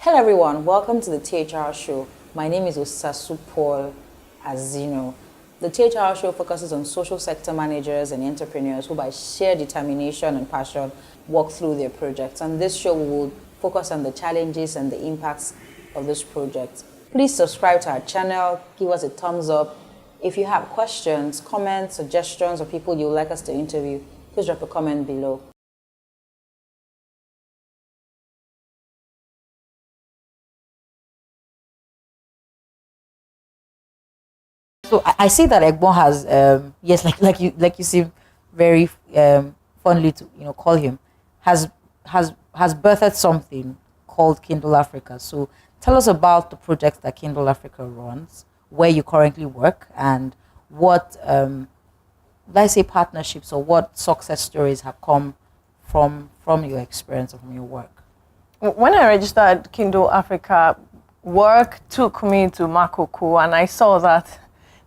Hello everyone, welcome to the THR Show. My name is Osasu Paul-Azino. The THR Show focuses on social sector managers and entrepreneurs who by sheer determination and passion work through their projects. And this show will focus on the challenges and the impacts of this project. Please subscribe to our channel, give us a thumbs up. If you have questions, comments, suggestions, or people you would like us to interview, please drop a comment below. So I see that Egbon has, yes, like you seem very fondly to call him, has birthed something called Kindle Africa. So tell us about the projects that Kindle Africa runs, where you currently work, and what let's say partnerships or what success stories have come from your experience or from your work. When I registered Kindle Africa, work took me to Makoko, and I saw that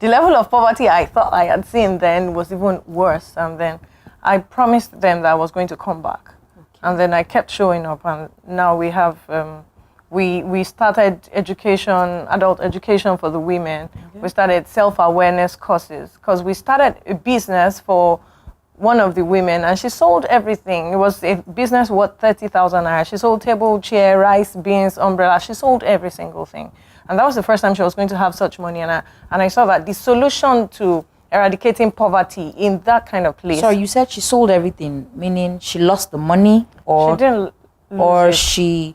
the level of poverty I thought I had seen then was even worse. And then I promised them that I was going to come back. Okay. And then I kept showing up, and now we have, we started education, adult education for the women. Okay. We started self-awareness courses, because we started a business for one of the women, and she sold everything. It was a business worth 30,000 naira. She sold table, chair, rice, beans, umbrella. She sold every single thing. And that was the first time she was going to have such money. And I saw that the solution to eradicating poverty in that kind of place. So you said she sold everything, meaning she lost the money, or she didn't lose or it.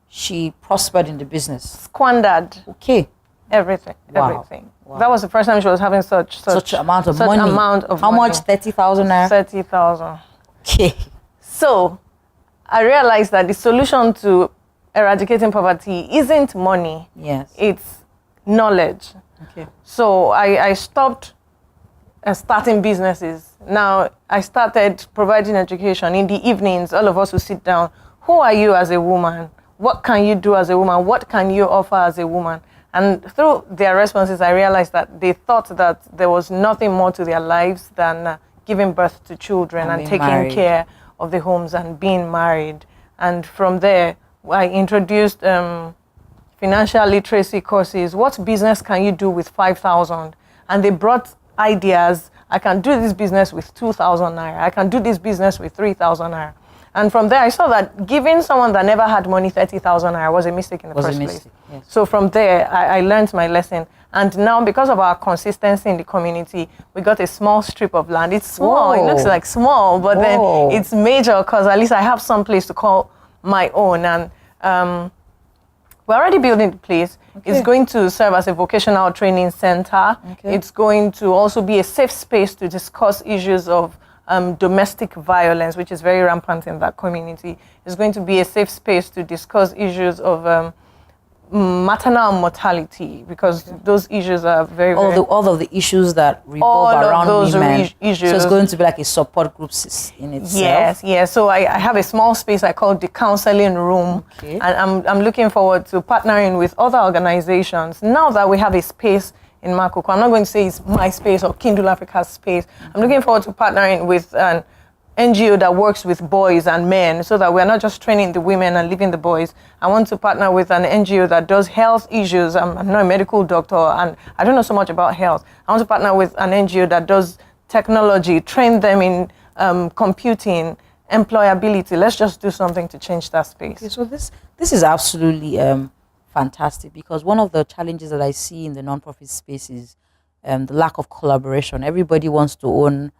she prospered in the business. Squandered. Okay. Everything. Wow. Everything. Wow. That was the first time she was having such amount of such money. Amount of How money. much? 30,000 naira? 30,000. Okay. So I realized that the solution to eradicating poverty isn't money. Yes. It's knowledge. Okay. So I stopped starting businesses. Now I started providing education. In the evenings, all of us will sit down. Who are you as a woman? What can you do as a woman? What can you offer as a woman? And through their responses, I realized that they thought that there was nothing more to their lives than giving birth to children and taking married. care of the homes and being married. And from there, I introduced financial literacy courses. What business can you do with 5,000? And they brought ideas. I can do this business with 2,000 naira. I can do this business with 3,000 naira. And from there, I saw that giving someone that never had money 30,000 naira was a mistake in the first place. Yes. So from there, I learned my lesson. And now, because of our consistency in the community, we got a small strip of land. It's small. Whoa. It looks like small, but Whoa. then it's major, because at least I have some place to call my own. And we're already building the place. Okay. It's going to serve as a vocational training center. Okay. It's going to also be a safe space to discuss issues of domestic violence, which is very rampant in that community. It's going to be a safe space to discuss issues of maternal mortality, because those issues are very, all of the issues that revolve around women. Issues. So it's going to be like a support group in itself. Yes. So I have a small space I call the counseling room. Okay. And I'm looking forward to partnering with other organizations. Now that we have a space in Makoko, I'm not going to say it's my space or Kindle Africa's space. I'm looking forward to partnering with an NGO that works with boys and men, so that we're not just training the women and leaving the boys. I want to partner with an NGO that does health issues. I'm not a medical doctor, and I don't know so much about health. I want to partner with an NGO that does technology, train them in computing, employability. Let's just do something to change that space. Okay, so this is absolutely fantastic, because one of the challenges that I see in the nonprofit space is the lack of collaboration. Everybody wants to own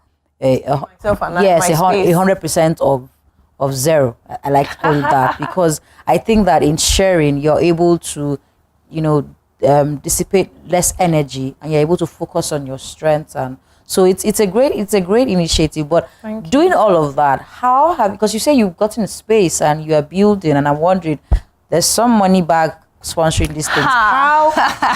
myself and yes, my space. 100% of zero. I like to call it that, because I think that in sharing you're able to, dissipate less energy, and you're able to focus on your strengths. And so it's a great initiative. But doing all of that, because you say you've gotten a space and you are building, and I'm wondering, there's some money back sponsoring these things. How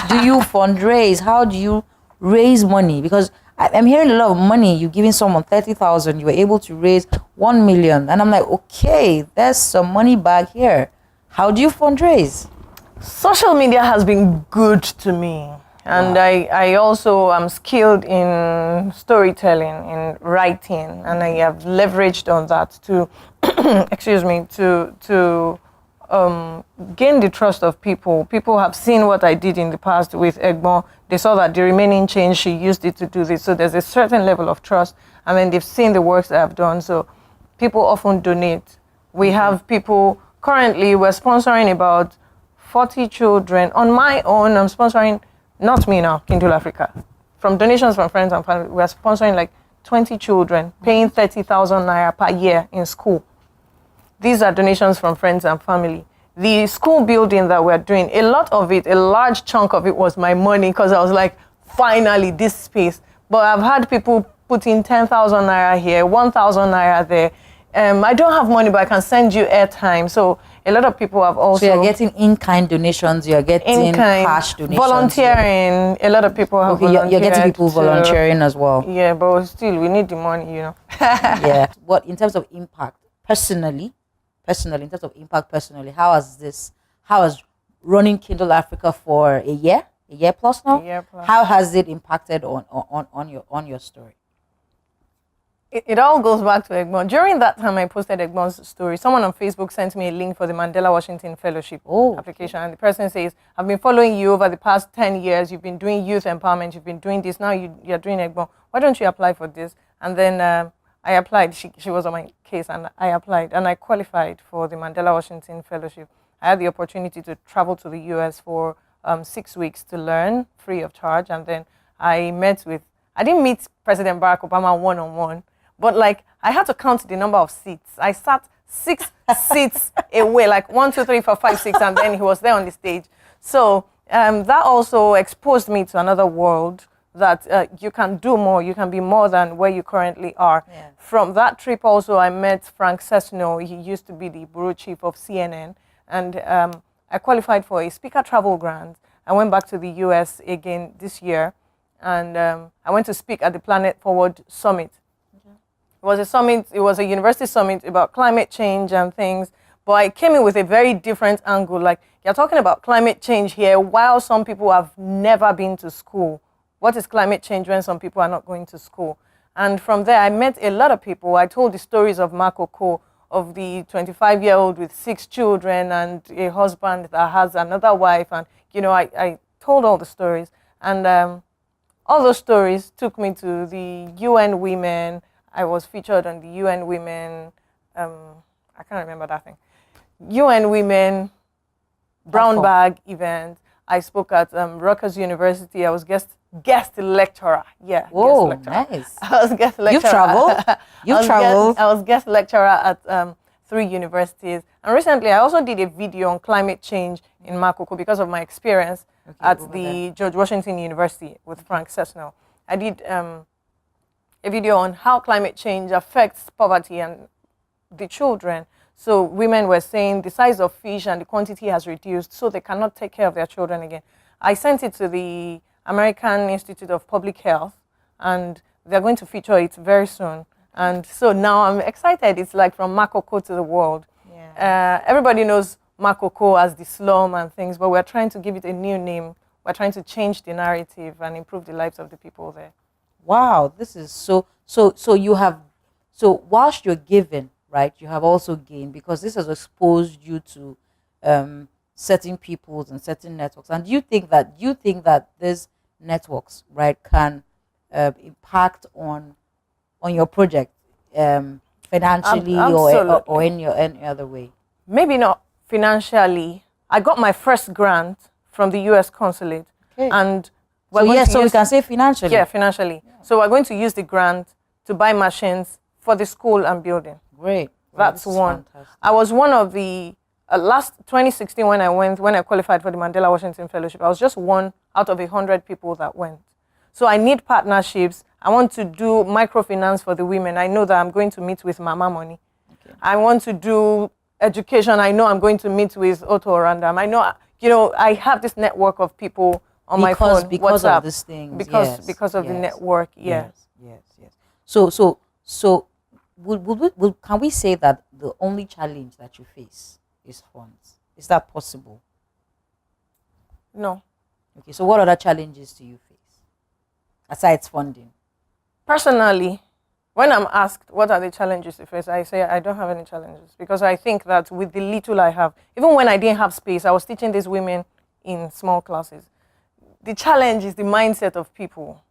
do you fundraise? How do you raise money? Because I'm hearing a lot of money. You're giving someone 30,000. You were able to raise 1 million, and I'm like, okay, there's some money back here. How do you fundraise? Social media has been good to me, and wow. I also am skilled in storytelling, in writing, and I have leveraged on that to, excuse me, to gained the trust of people. People have seen what I did in the past with Egbon. They saw that the remaining change, she used it to do this. So there's a certain level of trust. And then they've seen the works that I've done. So people often donate. We have people, currently we're sponsoring about 40 children. On my own, I'm sponsoring, not me now, Kindle Africa. From donations from friends and family, we're sponsoring like 20 children, paying 30,000 naira per year in school. These are donations from friends and family. The school building that we're doing, a lot of it, a large chunk of it was my money, because I was like, finally, this space. But I've had people put in 10,000 naira here, 1,000 naira there. I don't have money, but I can send you airtime. So a lot of people have also... So you're getting in-kind donations, you're getting cash donations. Volunteering, a lot of people have volunteered. You're getting people volunteering as well. Yeah, but still, we need the money, you know. Yeah. What, in terms of impact, personally, in terms of impact personally, how has running Kindle Africa for a year plus now? A year plus. How has it impacted on your story? It all goes back to Egbon. During that time, I posted Egbon's story. Someone on Facebook sent me a link for the Mandela Washington Fellowship application. And the person says, I've been following you over the past 10 years. You've been doing youth empowerment. You've been doing this. Now you're doing Egbon. Why don't you apply for this? And then I applied. She was on my case, and I applied. And I qualified for the Mandela Washington Fellowship. I had the opportunity to travel to the US for 6 weeks to learn free of charge. And then I didn't meet President Barack Obama one-on-one. But like, I had to count the number of seats. I sat 6 seats away, like 1, 2, 3, 4, 5, 6, and then he was there on the stage. So that also exposed me to another world, that you can do more, you can be more than where you currently are. Yeah. From that trip also, I met Frank Sesno. He used to be the bureau chief of CNN. And I qualified for a speaker travel grant. I went back to the US again this year. And I went to speak at the Planet Forward Summit. It was a summit, it was a university summit about climate change and things, but I came in with a very different angle. Like, you're talking about climate change here while some people have never been to school. What is climate change when some people are not going to school? And from there, I met a lot of people. I told the stories of Makoko, of the 25-year-old with 6 children and a husband that has another wife. And, you know, I told all the stories. And all those stories took me to the UN Women. I was featured on the UN Women, I can't remember that thing. UN Women Brown Bag event. I spoke at Rutgers University. I was guest lecturer. Yeah. Whoa, guest lecturer. Nice. I was guest lecturer. You've traveled? You've traveled? I was guest lecturer at 3 universities. And recently, I also did a video on climate change in Makoko because of my experience at the George Washington University with Frank Sesno. I did a video on how climate change affects poverty and the children. So women were saying the size of fish and the quantity has reduced, so they cannot take care of their children again. I sent it to the American Institute of Public Health, and they're going to feature it very soon. And so now I'm excited. It's like from Makoko to the world. Yeah. Everybody knows Makoko as the slum and things, but we're trying to give it a new name. We're trying to change the narrative and improve the lives of the people there. Wow, this is so whilst you're giving, right, you have also gained, because this has exposed you to certain peoples and certain networks. And do you think that these networks, right, can impact on your project financially or in any other way? Maybe not financially. I got my first grant from the US consulate. Okay. And so we can say financially. Yeah, financially. Yeah. So we're going to use the grant to buy machines for the school and building. Great. That's one. Fantastic. I was one of the last 2016 when I qualified for the Mandela Washington Fellowship. I was just one out of 100 people that went. So I need partnerships. I want to do microfinance for the women. I know that I'm going to meet with Mama Money. Okay. I want to do education. I know I'm going to meet with Otto Randam. I know, you know, I have this network of people on my phone, because WhatsApp, of this thing, because of the network, yes. So can we say that the only challenge that you face is funds? Is that possible? No. Okay, so what other challenges do you face aside funding? Personally, when I'm asked what are the challenges you face, I say I don't have any challenges, because I think that with the little I have, even when I didn't have space, I was teaching these women in small classes. The challenge is the mindset of people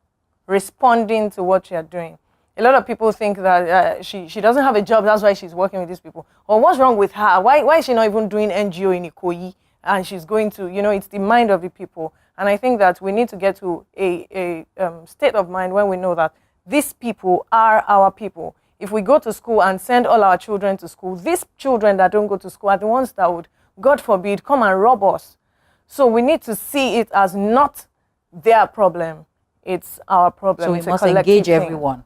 responding to what you're doing. A lot of people think that she doesn't have a job, that's why she's working with these people. Or what's wrong with her? Why is she not even doing NGO in Ikoyi? And she's going to, it's the mind of the people. And I think that we need to get to a state of mind when we know that these people are our people. If we go to school and send all our children to school, these children that don't go to school are the ones that would, God forbid, come and rob us. So we need to see it as not their problem, it's our problem. So we it's must engage everyone.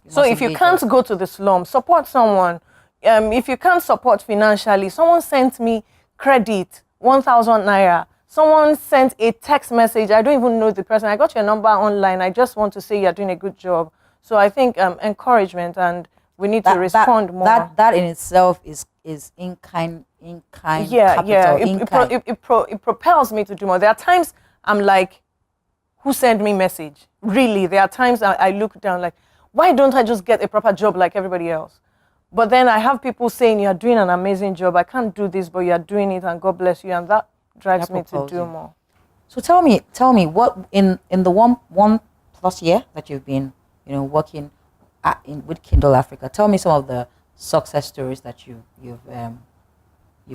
So if you can't go to the slum, support someone. If you can't support financially, someone sent me credit, 1,000 naira. Someone sent a text message. I don't even know the person. I got your number online. I just want to say you're doing a good job. So I think encouragement, and we need to respond more. That in itself is in kind Yeah, capital, yeah. It propels me to do more. There are times I'm like, who sent me message? Really, there are times I look down like, why don't I just get a proper job like everybody else? But then I have people saying, you're doing an amazing job. I can't do this, but you're doing it, and God bless you. And that drives me to do more. So tell me what in the one plus year that you've been, working with Kindle Africa. Tell me some of the success stories that you've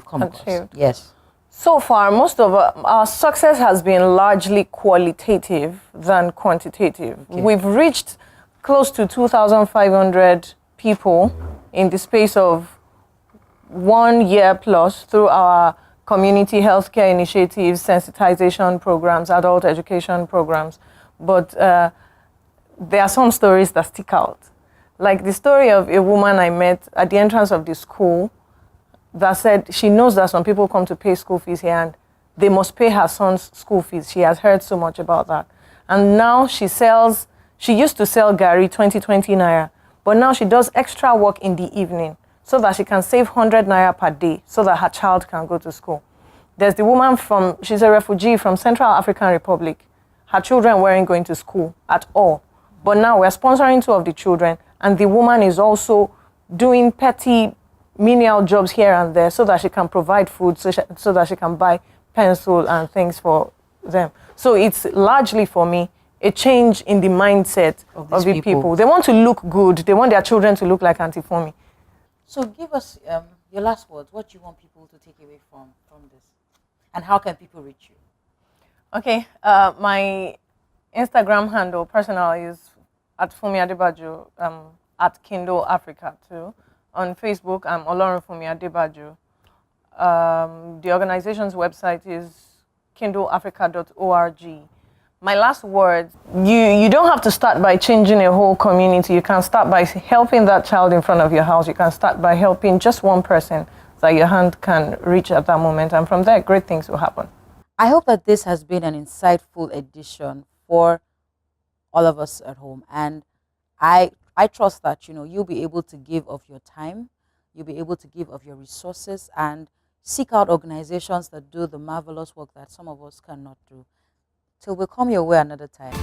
come across. Yes. So far, most of our success has been largely qualitative than quantitative. Okay. We've reached close to 2,500 people in the space of 1 year plus through our community healthcare initiatives, sensitization programs, adult education programs. But there are some stories that stick out. Like the story of a woman I met at the entrance of the school that said she knows that some people come to pay school fees here and they must pay her son's school fees. She has heard so much about that. And now she used to sell Gary 20 naira, but now she does extra work in the evening so that she can save 100 naira per day so that her child can go to school. There's the woman she's a refugee from Central African Republic. Her children weren't going to school at all. But now we're sponsoring 2 of the children, and the woman is also doing petty menial jobs here and there so that she can provide food, so that she can buy pencil and things for them. So it's largely, for me, a change in the mindset of the people. They want to look good. They want their children to look like Auntie Funmi. So give us your last words. What do you want people to take away from this? And how can people reach you? Okay. My Instagram handle, personal, is at Funmi Adebajo, at Kindle Africa too. On Facebook, I'm Olorun Funmi Adebajo. The organization's website is kindleafrica.org. My last word, you don't have to start by changing a whole community. You can start by helping that child in front of your house. You can start by helping just one person that your hand can reach at that moment. And from there, great things will happen. I hope that this has been an insightful edition for all of us at home. And I trust that, you'll be able to give of your time. You'll be able to give of your resources and seek out organizations that do the marvelous work that some of us cannot do. Till we come your way another time.